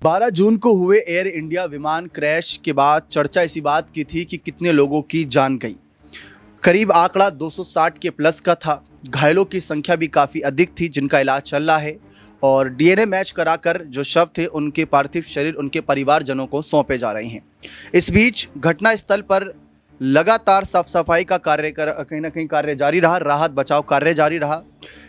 12 जून को हुए air India विमान क्रैश के बाद चर्चा इसी बात की थी कि कितने लोगों की जान गई। करीब आंकड़ा 260 के प्लस का था। घायलों की संख्या भी काफ़ी अधिक थी जिनका इलाज चल रहा है और डीएनए मैच कराकर जो शव थे उनके पार्थिव शरीर उनके परिवारजनों को सौंपे जा रहे हैं। इस बीच घटनास्थल पर लगातार साफ सफाई का कार्य कहीं ना कहीं कार्य जारी रहा, राहत बचाव कार्य जारी रहा।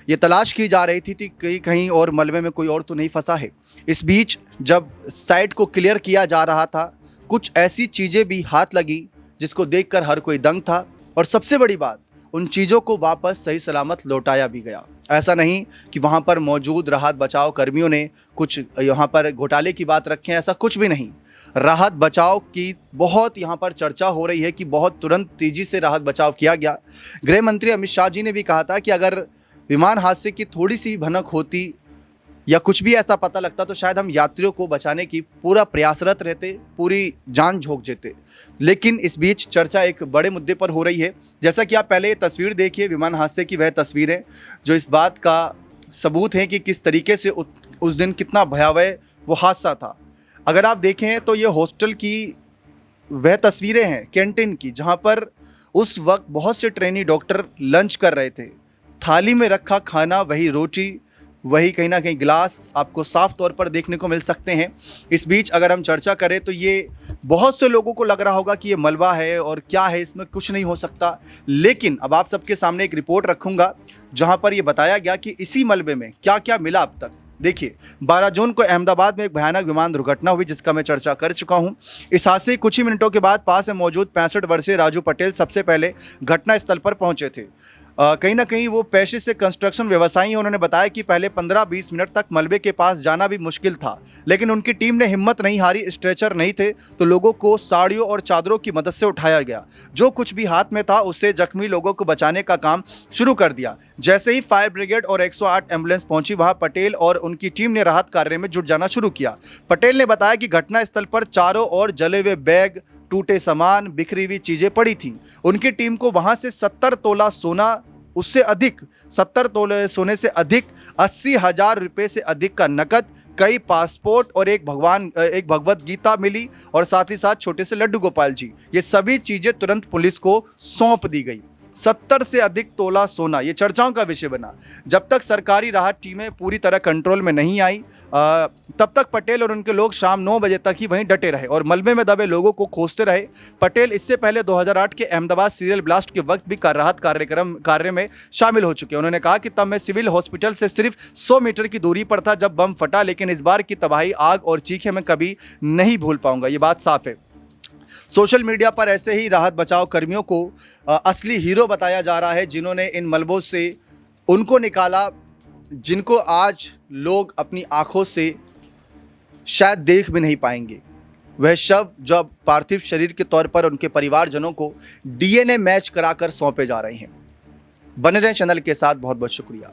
ये तलाश की जा रही थी कहीं कहीं और मलबे में कोई और तो नहीं फंसा है। इस बीच जब साइट को क्लियर किया जा रहा था, कुछ ऐसी चीज़ें भी हाथ लगी जिसको देखकर हर कोई दंग था और सबसे बड़ी बात, उन चीज़ों को वापस सही सलामत लौटाया भी गया। ऐसा नहीं कि वहाँ पर मौजूद राहत बचाव कर्मियों ने कुछ यहाँ पर घोटाले की बात रखें, ऐसा कुछ भी नहीं। राहत बचाव की बहुत यहाँ पर चर्चा हो रही है कि बहुत तुरंत तेज़ी से राहत बचाव किया गया। गृह मंत्री अमित शाह जी ने भी कहा था कि अगर विमान हादसे की थोड़ी सी भनक होती या कुछ भी ऐसा पता लगता तो शायद हम यात्रियों को बचाने की पूरा प्रयासरत रहते, पूरी जान झोंक देते। लेकिन इस बीच चर्चा एक बड़े मुद्दे पर हो रही है। जैसा कि आप पहले ये तस्वीर देखिए, विमान हादसे की वह तस्वीर है जो इस बात का सबूत है कि किस तरीके से उस दिन कितना भयावह वो हादसा था। अगर आप देखें तो ये हॉस्टल की वह तस्वीरें हैं कैंटीन की, जहाँ पर उस वक्त बहुत से ट्रेनी डॉक्टर लंच कर रहे थे। थाली में रखा खाना, वही रोटी, वही कहीं ना कहीं गिलास आपको साफ तौर पर देखने को मिल सकते हैं। इस बीच अगर हम चर्चा करें तो ये बहुत से लोगों को लग रहा होगा कि ये मलबा है और क्या है, इसमें कुछ नहीं हो सकता। लेकिन अब आप सबके सामने एक रिपोर्ट रखूंगा जहां पर ये बताया गया कि इसी मलबे में क्या क्या मिला अब तक। देखिए, 12 जून को अहमदाबाद में एक भयानक विमान दुर्घटना हुई जिसका मैं चर्चा कर चुका हूं। इस हादसे कुछ ही मिनटों के बाद पास में मौजूद 65 वर्षीय राजू पटेल सबसे पहले घटनास्थल पर पहुंचे थे। कहीं ना कहीं वो पेशे से कंस्ट्रक्शन व्यवसायी हैं। उन्होंने बताया कि पहले 15-20 मिनट तक मलबे के पास जाना भी मुश्किल था, लेकिन उनकी टीम ने हिम्मत नहीं हारी। स्ट्रेचर नहीं थे तो लोगों को साड़ियों और चादरों की मदद से उठाया गया। जो कुछ भी हाथ में था उससे जख्मी लोगों को बचाने का काम शुरू कर दिया। जैसे ही फायर ब्रिगेड और 108 एम्बुलेंस पहुंची, वहां पटेल और उनकी टीम ने राहत कार्य में जुट जाना शुरू किया। पटेल ने बताया कि घटनास्थल पर चारों ओर जले हुए बैग, टूटे सामान, बिखरी हुई चीजें पड़ी थी। उनकी टीम को वहां से 70 तोला सोना, उससे अधिक 70 तोले सोने से अधिक 80,000 रुपये से अधिक का नकद, कई पासपोर्ट और एक भगवत गीता मिली और साथ ही साथ छोटे से लड्डू गोपाल जी। ये सभी चीजें तुरंत पुलिस को सौंप दी गई। 70 से अधिक तोला सोना, ये चर्चाओं का विषय बना। जब तक सरकारी राहत टीमें पूरी तरह कंट्रोल में नहीं आई, तब तक पटेल और उनके लोग शाम 9 बजे तक ही वहीं डटे रहे और मलबे में दबे लोगों को खोजते रहे। पटेल इससे पहले 2008 के अहमदाबाद सीरियल ब्लास्ट के वक्त भी राहत कार्य में शामिल हो चुके। उन्होंने कहा कि तब मैं सिविल हॉस्पिटल से सिर्फ 100 मीटर की दूरी पर था जब बम फटा, लेकिन इस बार की तबाही, आग और चीखें मैं कभी नहीं भूल पाऊंगा। ये बात साफ है। सोशल मीडिया पर ऐसे ही राहत बचाव कर्मियों को असली हीरो बताया जा रहा है, जिन्होंने इन मलबों से उनको निकाला जिनको आज लोग अपनी आंखों से शायद देख भी नहीं पाएंगे। वह शव जो अब पार्थिव शरीर के तौर पर उनके परिवारजनों को डीएनए मैच कराकर सौंपे जा रहे हैं। बने रहें चैनल के साथ। बहुत बहुत शुक्रिया।